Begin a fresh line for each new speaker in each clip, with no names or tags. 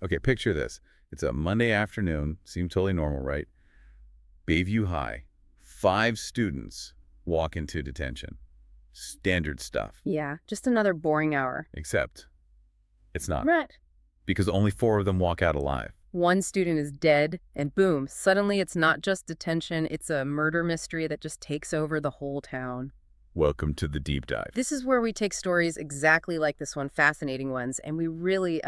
Okay, picture this. It's a Monday afternoon. Seemed totally normal, right? Bayview High. 5 students walk into detention. Standard stuff.
Yeah, just another boring hour.
Except it's not.
Right.
Because only 4 of them walk out alive.
One student is dead, and boom, suddenly it's not just detention, it's a murder mystery that just takes over the whole town.
Welcome to the deep dive.
This is where we take stories exactly like this one, fascinating ones, and we really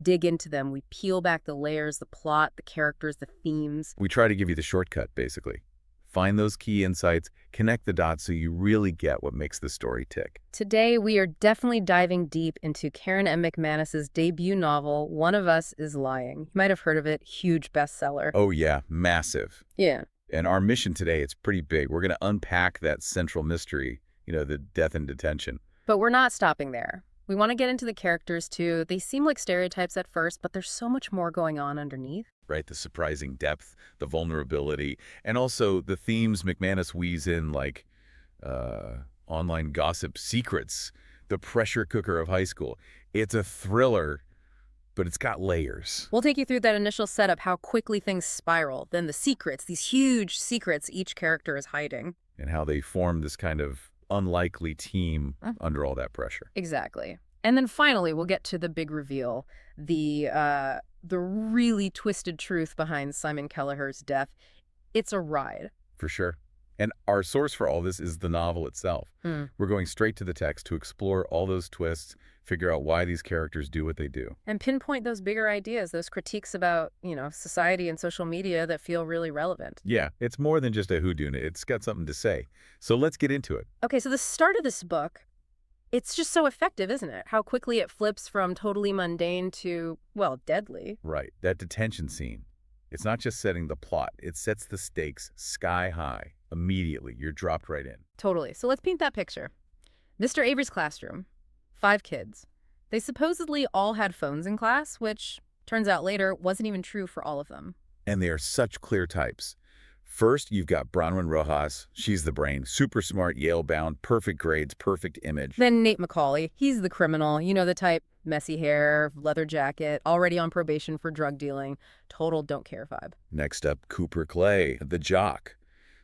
dig into them. We peel back the layers, the plot, the characters, the themes.
We try to give you the shortcut, basically. Find those key insights, connect the dots so you really get what makes the story tick.
Today, we are definitely diving deep into Karen M. McManus's debut novel, One of Us is Lying. You might have heard of it, huge bestseller.
Oh yeah, massive.
Yeah.
And our mission today, it's pretty big. We're going to unpack that central mystery, the death in detention.
But we're not stopping there. We want to get into the characters, too. They seem like stereotypes at first, but there's so much more going on underneath.
Right, the surprising depth, the vulnerability, and also the themes McManus weaves in, like online gossip, secrets, the pressure cooker of high school. It's a thriller, but it's got layers.
We'll take you through that initial setup, how quickly things spiral, then the secrets, these huge secrets each character is hiding.
And how they form this kind of unlikely team under all that pressure.
Exactly. And then finally, we'll get to the big reveal, the really twisted truth behind Simon Kelleher's death. It's a ride.
For sure. And our source for all this is the novel itself. We're going straight to the text to explore all those twists, figure out why these characters do what they do.
And pinpoint those bigger ideas, those critiques about, society and social media that feel really relevant.
Yeah, it's more than just a whodunit. It's got something to say. So let's get into it.
Okay, so the start of this book, it's just so effective, isn't it? How quickly it flips from totally mundane to, well, deadly.
Right, that detention scene. It's not just setting the plot. It sets the stakes sky high. Immediately, you're dropped right in.
Totally. So let's paint that picture. Mr. Avery's classroom, 5 kids. They supposedly all had phones in class, which turns out later wasn't even true for all of them.
And they are such clear types. First, you've got Bronwyn Rojas. She's the brain. Super smart, Yale-bound, perfect grades, perfect image.
Then Nate McCauley. He's the criminal. You know the type. Messy hair, leather jacket, already on probation for drug dealing. Total don't care vibe.
Next up, Cooper Clay, the jock.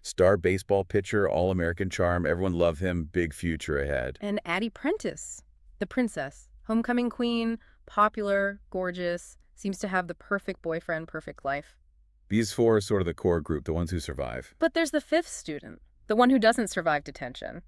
Star baseball pitcher, all-American charm. Everyone loved him. Big future ahead.
And Addy Prentice, the princess. Homecoming queen, popular, gorgeous, seems to have the perfect boyfriend, perfect life.
These 4 are sort of the core group, the ones who survive.
But there's the 5th student, the one who doesn't survive detention.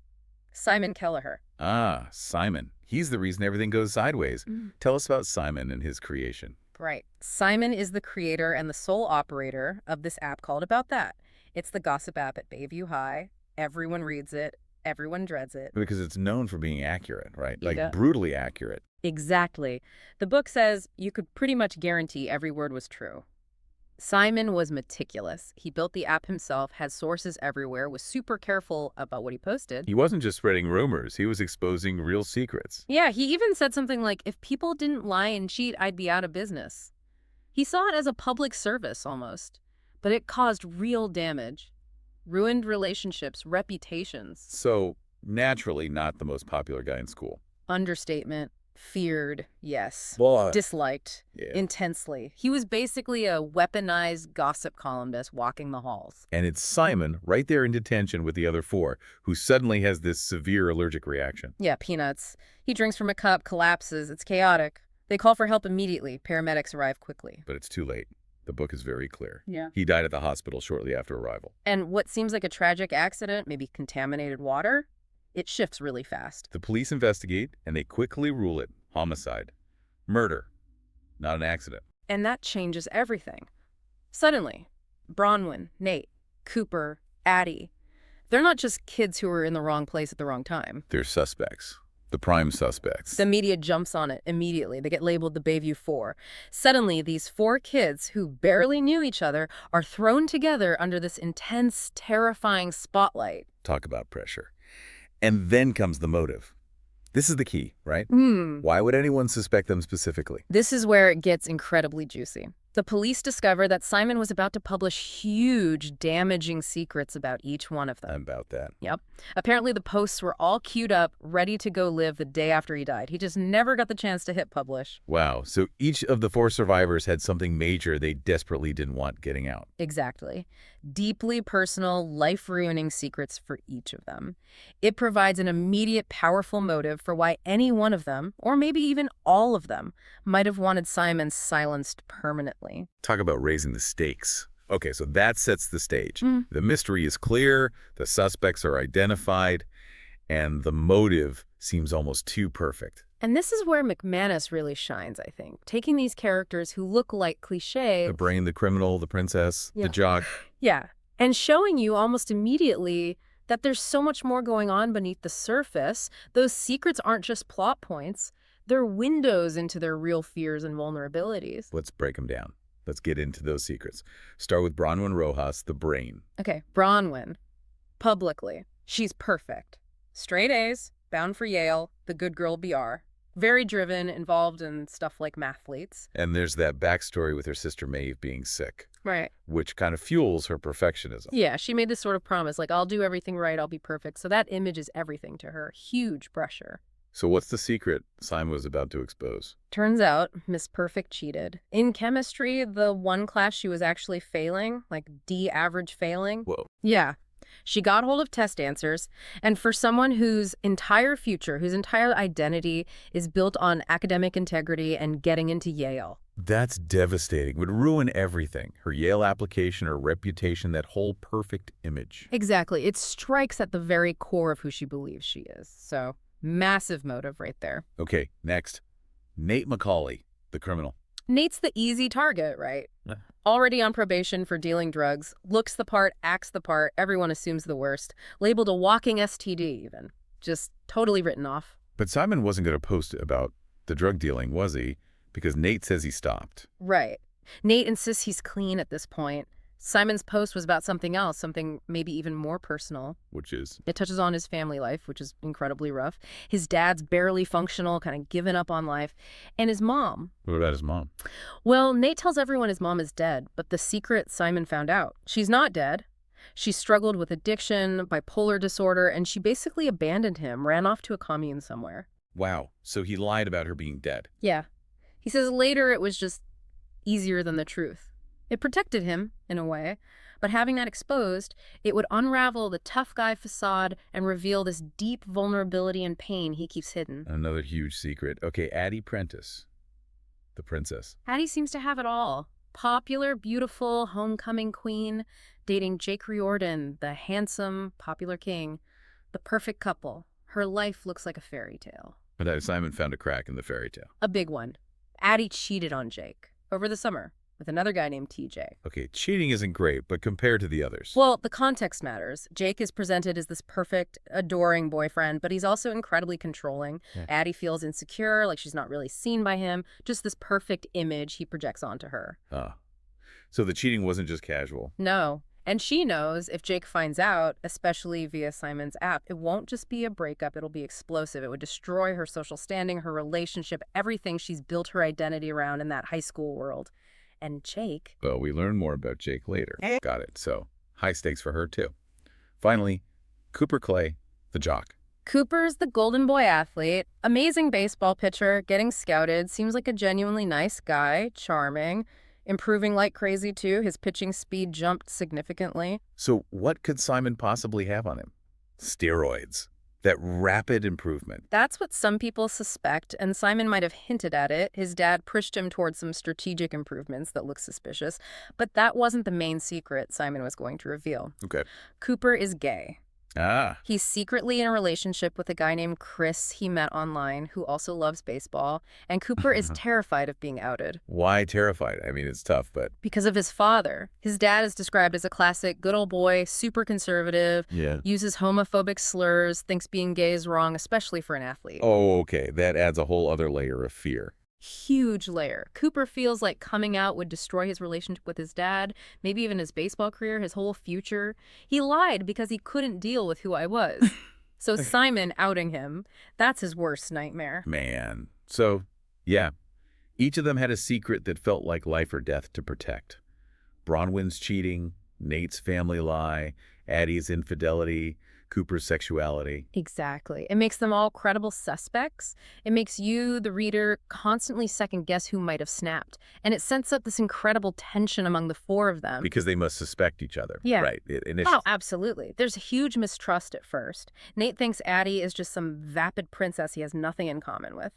Simon Kelleher.
Ah, Simon. He's the reason everything goes sideways. Tell us about Simon and his creation.
Right. Simon is the creator and the sole operator of this app called About That. It's the gossip app at Bayview High. Everyone reads it. Everyone dreads it.
Because it's known for being accurate, right? Like
Yeah.
brutally accurate.
Exactly. The book says you could pretty much guarantee every word was true. Simon was meticulous. He built the app himself, had sources everywhere, was super careful about what he posted.
He wasn't just spreading rumors. He was exposing real secrets.
Yeah, he even said something like, if people didn't lie and cheat, I'd be out of business. He saw it as a public service almost, but it caused real damage. Ruined relationships, reputations.
So, naturally, not the most popular guy in school.
Understatement. Feared, yes.
Well,
Disliked,
yeah.
intensely. He was basically a weaponized gossip columnist walking the halls.
And it's Simon, right there in detention with the other 4, who suddenly has this severe allergic reaction.
Yeah, peanuts. He drinks from a cup, collapses. It's chaotic. They call for help immediately. Paramedics arrive quickly.
But it's too late. The book is very clear.
Yeah.
He died at the hospital shortly after arrival.
And what seems like a tragic accident, maybe contaminated water, it shifts really fast.
The police investigate, and they quickly rule it homicide. Murder. Not an accident.
And that changes everything. Suddenly, Bronwyn, Nate, Cooper, Addy, they're not just kids who were in the wrong place at the wrong time.
They're suspects. The prime suspects.
The media jumps on it immediately. They get labeled the Bayview 4. Suddenly, these 4 kids who barely knew each other are thrown together under this intense, terrifying spotlight.
Talk about pressure. And then comes the motive. This is the key, right? Why would anyone suspect them specifically?
This is where it gets incredibly juicy. The police discovered that Simon was about to publish huge, damaging secrets about each one of them.
About that.
Yep. Apparently the posts were all queued up, ready to go live the day after he died. He just never got the chance to hit publish.
Wow. So each of the 4 survivors had something major they desperately didn't want getting out.
Exactly. Deeply personal, life-ruining secrets for each of them. It provides an immediate, powerful motive for why any one of them, or maybe even all of them, might have wanted Simon silenced permanently.
Talk about raising the stakes. Okay, so that sets the stage. The mystery is clear, the suspects are identified, and the motive seems almost too perfect.
And this is where McManus really shines, I think. Taking these characters who look like cliché.
The brain, the criminal, the princess, the jock.
Yeah, and showing you almost immediately that there's so much more going on beneath the surface. Those secrets aren't just plot points. They're windows into their real fears and vulnerabilities.
Let's break them down. Let's get into those secrets. Start with Bronwyn Rojas, the brain.
Okay, Bronwyn. Publicly, she's perfect. Straight A's, bound for Yale, the good girl BR. Very driven, involved in stuff like mathletes.
And there's that backstory with her sister Maeve being sick.
Right.
Which kind of fuels her perfectionism.
Yeah, she made this sort of promise, like, I'll do everything right, I'll be perfect. So that image is everything to her. Huge pressure.
So what's the secret Simon was about to expose?
Turns out, Miss Perfect cheated. In chemistry, the one class she was actually failing, like D average failing.
Whoa.
Yeah. She got hold of test answers, and for someone whose entire future, whose entire identity is built on academic integrity and getting into Yale.
That's devastating. Would ruin everything. Her Yale application, her reputation, that whole perfect image.
Exactly. It strikes at the very core of who she believes she is. So, massive motive right there.
Okay, next. Nate McCauley, the criminal.
Nate's the easy target, right? Already on probation for dealing drugs, looks the part, acts the part, everyone assumes the worst. Labeled a walking STD even. Just totally written off.
But Simon wasn't going to post about the drug dealing, was he? Because Nate says he stopped.
Right. Nate insists he's clean at this point. Simon's post was about something else, something maybe even more personal.
Which is?
It touches on his family life, which is incredibly rough. His dad's barely functional, kind of given up on life. And his mom.
What about his mom?
Well, Nate tells everyone his mom is dead, but the secret Simon found out. She's not dead. She struggled with addiction, bipolar disorder, and she basically abandoned him, ran off to a commune somewhere.
Wow. So he lied about her being dead.
Yeah. He says later it was just easier than the truth. It protected him, in a way, but having that exposed, it would unravel the tough guy facade and reveal this deep vulnerability and pain he keeps hidden.
Another huge secret. Okay, Addy Prentice, the princess.
Addy seems to have it all. Popular, beautiful, homecoming queen, dating Jake Riordan, the handsome, popular king. The perfect couple. Her life looks like a fairy tale.
But Simon found a crack in the fairy tale.
A big one. Addy cheated on Jake over the summer with another guy named TJ.
Okay, cheating isn't great, but compared to the others.
Well, the context matters. Jake is presented as this perfect, adoring boyfriend, but he's also incredibly controlling. Yeah. Addy feels insecure, like she's not really seen by him. Just this perfect image he projects onto her.
Ah. So the cheating wasn't just casual.
No. And she knows if Jake finds out, especially via Simon's app, it won't just be a breakup, it'll be explosive. It would destroy her social standing, her relationship, everything she's built her identity around in that high school world. And Jake...
Well, we learn more about Jake later. Got it. So, high stakes for her, too. Finally, Cooper Clay, the jock.
Cooper's the golden boy athlete, amazing baseball pitcher, getting scouted, seems like a genuinely nice guy, charming, improving like crazy, too. His pitching speed jumped significantly.
So what could Simon possibly have on him? Steroids. That rapid improvement.
That's what some people suspect, and Simon might have hinted at it. His dad pushed him towards some strategic improvements that look suspicious, but that wasn't the main secret Simon was going to reveal.
Okay.
Cooper is gay.
Ah.
He's secretly in a relationship with a guy named Chris he met online who also loves baseball, and Cooper is terrified of being outed.
Why terrified? I mean, it's tough, but...
Because of his father. His dad is described as a classic good old boy, super conservative, uses homophobic slurs, thinks being gay is wrong, especially for an athlete.
Oh, okay. That adds a whole other layer of fear.
Huge layer. Cooper feels like coming out would destroy his relationship with his dad, maybe even his baseball career, his whole future. He lied because he couldn't deal with who I was. So Simon outing him, that's his worst nightmare.
Man. So, yeah, Each of them had a secret that felt like life or death to protect. Bronwyn's cheating, Nate's family lie, Addy's infidelity, Cooper's sexuality.
Exactly. It makes them all credible suspects. It makes you, the reader, constantly second-guess who might have snapped. And it sets up this incredible tension among the four of them.
Because they must suspect each other.
Yeah.
Right.
Oh, absolutely. There's a huge mistrust at first. Nate thinks Addy is just some vapid princess he has nothing in common with.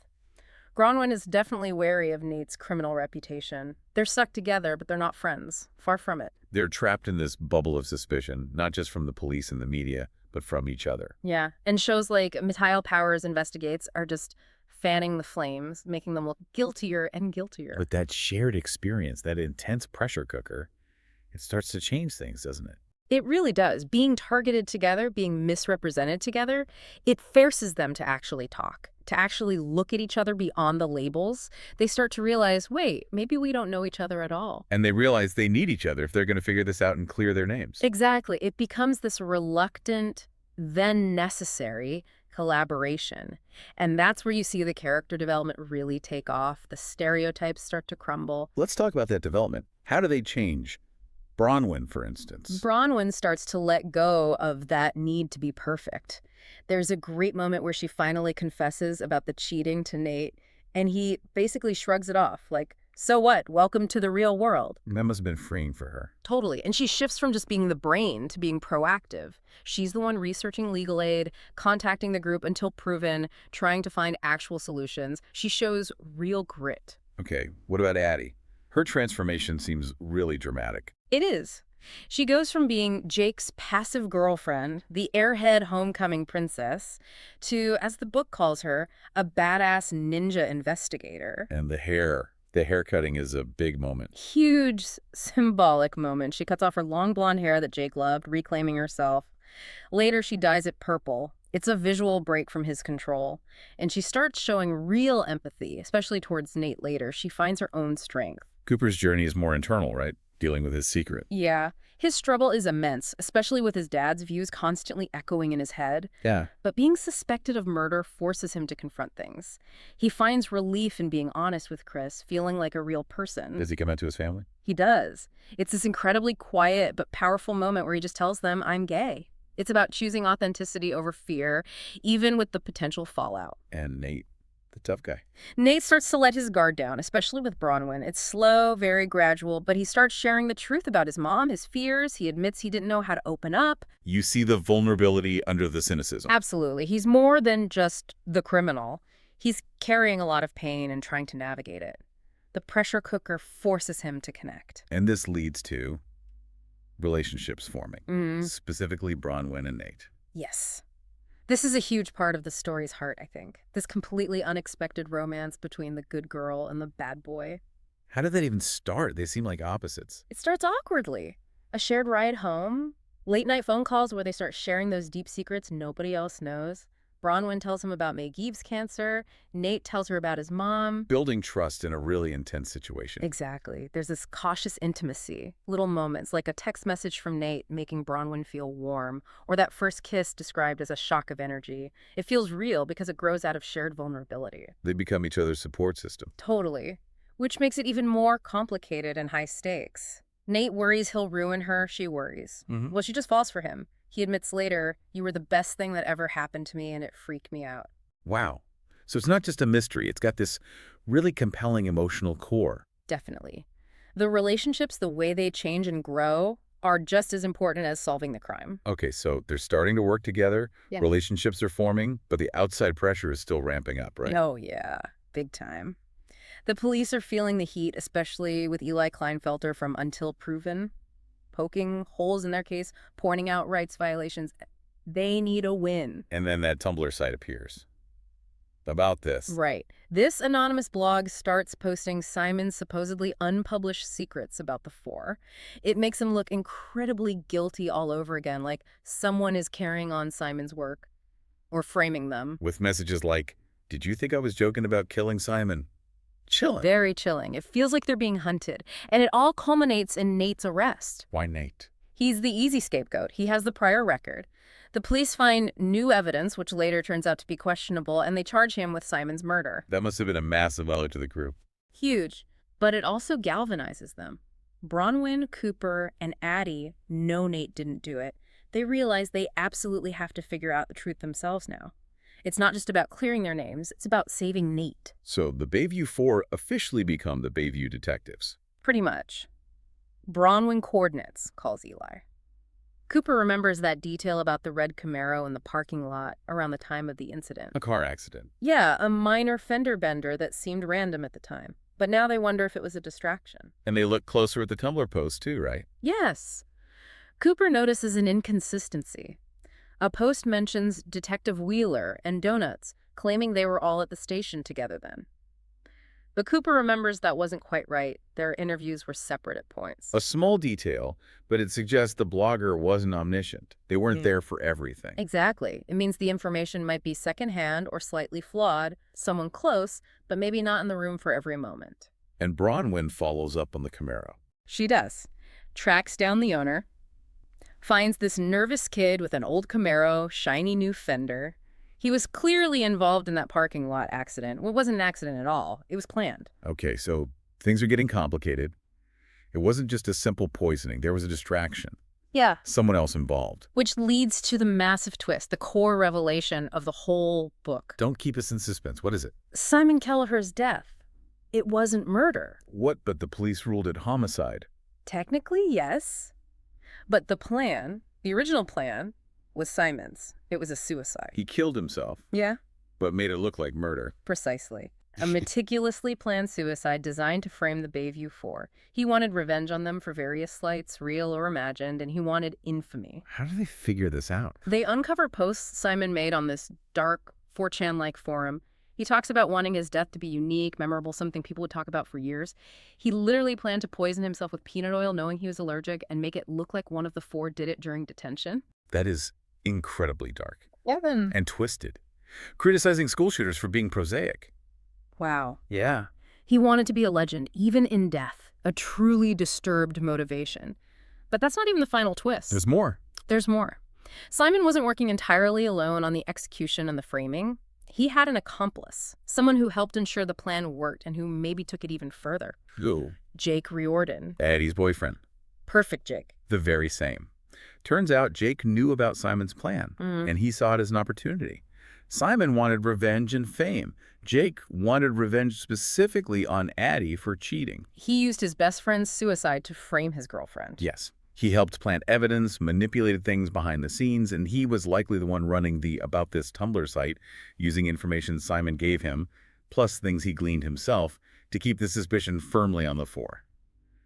Bronwyn is definitely wary of Nate's criminal reputation. They're stuck together, but they're not friends. Far from it.
They're trapped in this bubble of suspicion, not just from the police and the media, but from each other.
Yeah, and shows like Mattel Powers Investigates are just fanning the flames, making them look guiltier and guiltier.
But that shared experience, that intense pressure cooker, it starts to change things, doesn't it?
It really does. Being targeted together, being misrepresented together, it forces them to actually talk, to actually look at each other beyond the labels. They start to realize, wait, maybe we don't know each other at all.
And they realize they need each other if they're going to figure this out and clear their names.
Exactly. It becomes this reluctant, then necessary collaboration. And that's where you see the character development really take off. The stereotypes start to crumble.
Let's talk about that development. How do they change? Bronwyn, for instance.
Bronwyn starts to let go of that need to be perfect. There's a great moment where she finally confesses about the cheating to Nate, and he basically shrugs it off, like, so what? Welcome to the real world.
That must have been freeing for her.
Totally. And she shifts from just being the brain to being proactive. She's the one researching legal aid, contacting the group until proven, trying to find actual solutions. She shows real grit.
Okay, what about Addy? Her transformation seems really dramatic.
It is. She goes from being Jake's passive girlfriend, the airhead homecoming princess, to, as the book calls her, a badass ninja investigator.
And the haircutting is a big moment.
Huge symbolic moment. She cuts off her long blonde hair that Jake loved, reclaiming herself. Later, she dyes it purple. It's a visual break from his control. And she starts showing real empathy, especially towards Nate later. She finds her own strength.
Cooper's journey is more internal, right? Dealing with his secret.
Yeah. His struggle is immense, especially with his dad's views constantly echoing in his head.
Yeah.
But being suspected of murder forces him to confront things. He finds relief in being honest with Chris, feeling like a real person.
Does he come out to his family?
He does. It's this incredibly quiet but powerful moment where he just tells them, I'm gay. It's about choosing authenticity over fear, even with the potential fallout.
And Nate, the tough guy.
Nate starts to let his guard down, especially with Bronwyn. It's slow, very gradual, but he starts sharing the truth about his mom, his fears. He admits he didn't know how to open up.
You see the vulnerability under the cynicism.
Absolutely. He's more than just the criminal. He's carrying a lot of pain and trying to navigate it. The pressure cooker forces him to connect.
And this leads to relationships forming, specifically Bronwyn and Nate.
Yes. This is a huge part of the story's heart, I think. This completely unexpected romance between the good girl and the bad boy.
How did that even start? They seem like opposites.
It starts awkwardly. A shared ride home, late-night phone calls where they start sharing those deep secrets nobody else knows. Bronwyn tells him about May Gieb's cancer. Nate tells her about his mom.
Building trust in a really intense situation.
Exactly. There's this cautious intimacy, little moments like a text message from Nate making Bronwyn feel warm, or that first kiss described as a shock of energy. It feels real because it grows out of shared vulnerability.
They become each other's support system.
Totally. Which makes it even more complicated and high stakes. Nate worries he'll ruin her. She worries. Well, she just falls for him. He admits later, you were the best thing that ever happened to me and it freaked me out.
Wow. So it's not just a mystery. It's got this really compelling emotional core.
Definitely. The relationships, the way they change and grow, are just as important as solving the crime.
Okay, so they're starting to work together.
Yeah.
Relationships are forming, but the outside pressure is still ramping up, right?
Oh, yeah. Big time. The police are feeling the heat, especially with Eli Kleinfelter from Until Proven, poking holes in their case, pointing out rights violations. They need a win.
And then that Tumblr site appears about this.
Right. This anonymous blog starts posting Simon's supposedly unpublished secrets about the four. It makes him look incredibly guilty all over again, like someone is carrying on Simon's work or framing them.
With messages like, did you think I was joking about killing Simon? Chilling.
Very chilling. It feels like they're being hunted. And it all culminates in Nate's arrest.
Why Nate?
He's the easy scapegoat. He has the prior record. The police find new evidence, which later turns out to be questionable, and they charge him with Simon's murder.
That must have been a massive blow to the group.
Huge. But it also galvanizes them. Bronwyn, Cooper, and Addy know Nate didn't do it. They realize they absolutely have to figure out the truth themselves now. It's not just about clearing their names, it's about saving Nate.
So the Bayview Four officially become the Bayview Detectives.
Pretty much. Bronwyn coordinates, calls Eli. Cooper remembers that detail about the red Camaro in the parking lot around the time of the incident.
A car accident.
Yeah, a minor fender bender that seemed random at the time. But now they wonder if it was a distraction.
And they look closer at the Tumblr post too, right?
Yes. Cooper notices an inconsistency. A post mentions Detective Wheeler and Donuts, claiming they were all at the station together then. But Cooper remembers that wasn't quite right. Their interviews were separate at points.
A small detail, but it suggests the blogger wasn't omniscient. They weren't there for everything.
Exactly. It means the information might be secondhand or slightly flawed, someone close, but maybe not in the room for every moment.
And Bronwyn follows up on the Camaro.
She does. Tracks down the owner, finds this nervous kid with an old Camaro, shiny new fender. He was clearly involved in that parking lot accident. Well, it wasn't an accident at all. It was planned.
Okay, so things are getting complicated. It wasn't just a simple poisoning. There was a distraction.
Yeah.
Someone else involved.
Which leads to the massive twist, the core revelation of the whole book.
Don't keep us in suspense. What is it?
Simon Kelleher's death. It wasn't murder.
What, but the police ruled it homicide?
Technically, yes. But the plan, the original plan, was Simon's. It was a suicide.
He killed himself,
Yeah,
but made it look like murder.
precisely. A meticulously planned suicide designed to frame the Bayview Four. He wanted revenge on them for various slights, real or imagined, and he wanted infamy.
How do they figure this out?
They uncover posts Simon made on this dark 4chan-like forum. He talks about wanting his death to be unique, memorable, something people would talk about for years. He literally planned to poison himself with peanut oil knowing he was allergic and make it look like one of the four did it during detention.
That is incredibly dark.
Yeah, then.
And twisted. Criticizing school shooters for being prosaic.
Wow.
Yeah.
He wanted to be a legend, even in death, a truly disturbed motivation. But that's not even the final twist.
There's more.
There's more. Simon wasn't working entirely alone on the execution and the framing. He had an accomplice, someone who helped ensure the plan worked and who maybe took it even further.
Who?
Jake Riordan.
Addy's boyfriend.
Perfect Jake.
The very same. Turns out Jake knew about Simon's plan, and he saw it as an opportunity. Simon wanted revenge and fame. Jake wanted revenge specifically on Addy for cheating.
He used his best friend's suicide to frame his girlfriend.
Yes. He helped plant evidence, manipulated things behind the scenes, and he was likely the one running the About This Tumblr site, using information Simon gave him, plus things he gleaned himself, to keep the suspicion firmly on the four.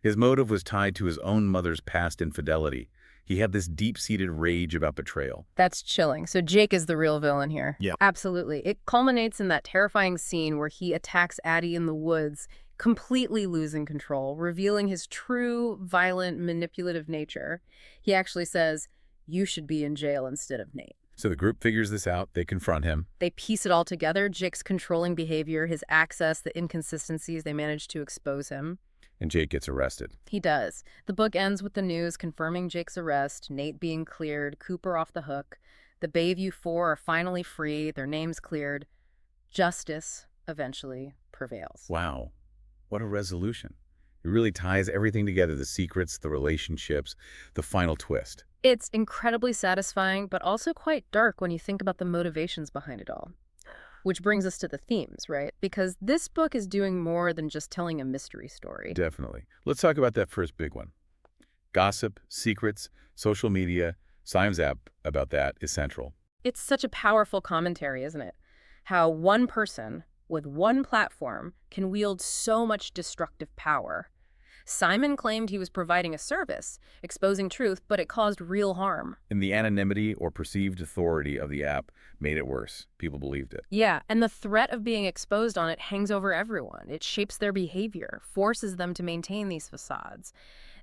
His motive was tied to his own mother's past infidelity. He had this deep-seated rage about betrayal.
That's chilling. So Jake is the real villain here.
Yeah.
Absolutely. It culminates in that terrifying scene where he attacks Addy in the woods, completely losing control, revealing his true, violent, manipulative nature. He actually says, "You should be in jail instead of Nate."
So the group figures this out. They confront him.
They piece it all together. Jake's controlling behavior, his access, the inconsistencies, they manage to expose him.
And Jake gets arrested.
He does. The book ends with the news confirming Jake's arrest, Nate being cleared, Cooper off the hook. The Bayview Four are finally free, their names cleared. Justice eventually prevails.
Wow. What a resolution. It really ties everything together, the secrets, the relationships, the final twist.
It's incredibly satisfying, but also quite dark when you think about the motivations behind it all. Which brings us to the themes, right? Because this book is doing more than just telling a mystery story.
Definitely. Let's talk about that first big one. Gossip, secrets, social media. Simon's app about that is central.
It's such a powerful commentary, isn't it? How one person with one platform can wield so much destructive power. Simon claimed he was providing a service, exposing truth, but it caused real harm.
And the anonymity or perceived authority of the app made it worse. People believed it.
Yeah, and the threat of being exposed on it hangs over everyone. It shapes their behavior, forces them to maintain these facades.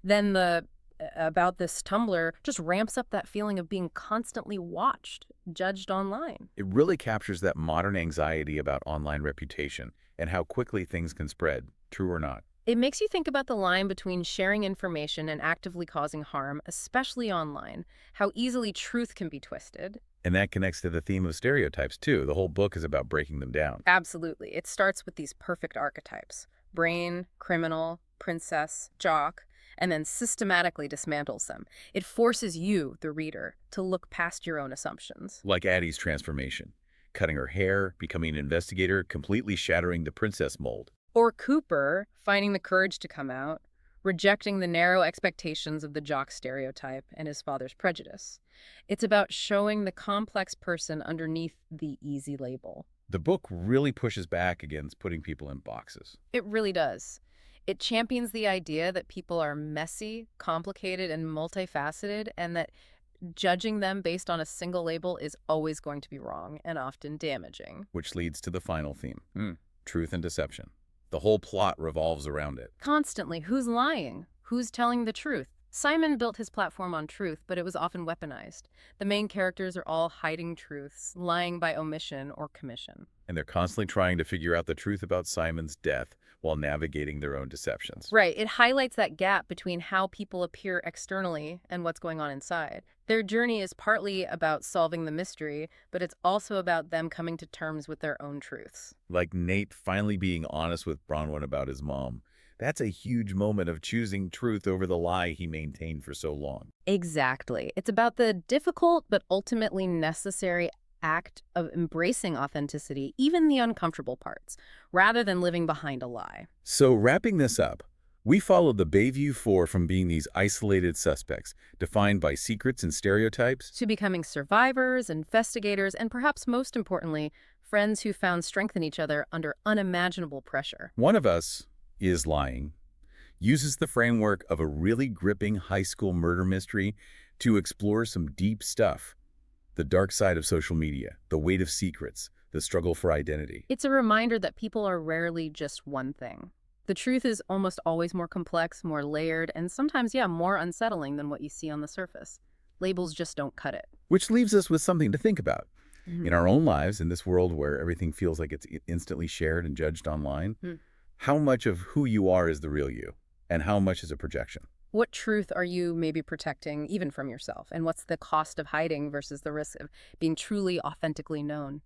Then the About This Tumblr just ramps up that feeling of being constantly watched, judged online.
It really captures that modern anxiety about online reputation and how quickly things can spread, true or not.
It makes you think about the line between sharing information and actively causing harm, especially online, how easily truth can be twisted.
And that connects to the theme of stereotypes, too. The whole book is about breaking them down.
Absolutely. It starts with these perfect archetypes. brain, criminal, princess, jock, and then systematically dismantles them. It forces you, the reader, to look past your own assumptions.
Like Addy's transformation, cutting her hair, becoming an investigator, completely shattering the princess mold.
Or Cooper, finding the courage to come out, rejecting the narrow expectations of the jock stereotype and his father's prejudice. It's about showing the complex person underneath the easy label.
The book really pushes back against putting people in boxes.
It really does. It champions the idea that people are messy, complicated, and multifaceted, and that judging them based on a single label is always going to be wrong and often damaging.
Which leads to the final theme, truth and deception. The whole plot revolves around it.
Constantly, who's lying? Who's telling the truth? Simon built his platform on truth, but it was often weaponized. The main characters are all hiding truths, lying by omission or commission.
And they're constantly trying to figure out the truth about Simon's death while navigating their own deceptions.
Right. It highlights that gap between how people appear externally and what's going on inside. Their journey is partly about solving the mystery, but it's also about them coming to terms with their own truths.
Like Nate finally being honest with Bronwyn about his mom. That's a huge moment of choosing truth over the lie he maintained for so long.
Exactly. It's about the difficult but ultimately necessary act of embracing authenticity, even the uncomfortable parts, rather than living behind a lie.
So wrapping this up, we followed the Bayview Four from being these isolated suspects, defined by secrets and stereotypes,
To becoming survivors, investigators, and perhaps most importantly, friends who found strength in each other under unimaginable pressure.
one of us is lying, uses the framework of a really gripping high school murder mystery to explore some deep stuff. The dark side of social media, the weight of secrets, the struggle for identity.
It's a reminder that people are rarely just one thing. The truth is almost always more complex, more layered, and sometimes, more unsettling than what you see on the surface. Labels just don't cut it.
Which leaves us with something to think about. In our own lives, in this world where everything feels like it's instantly shared and judged online, how much of who you are is the real you, and how much is a projection?
What truth are you maybe protecting even from yourself? And what's the cost of hiding versus the risk of being truly authentically known?